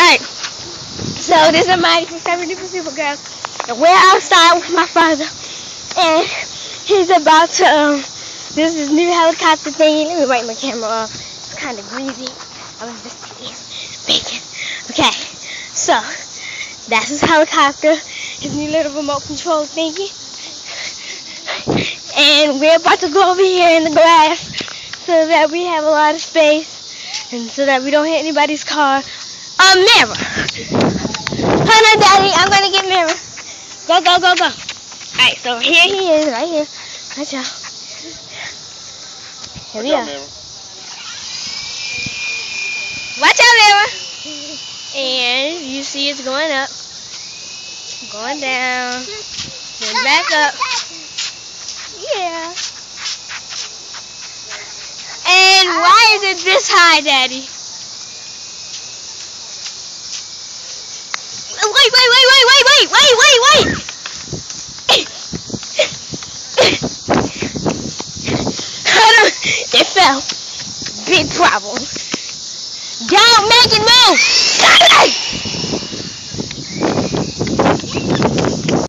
Alright, so this is Mighty from 70 for Supergirl, and we're outside with my father, and he's about to, this is new helicopter thingy. Let me wipe my camera off, it's kind of greasy. I was just bacon. Okay, so, that's his helicopter, his new little remote control thingy, and we're about to go over here in the grass, so that we have a lot of space, and so that we don't hit anybody's car. Mirror. Hold on, Daddy. I'm gonna get Mirror. Go, go, go, go. Alright, so here he is, right here. Watch out. Here we are. Watch out, Mirror. And you see it's going up, going down, then back up. Yeah. And why is it this high, Daddy? Wait. It fell. Big problem. Don't make it move.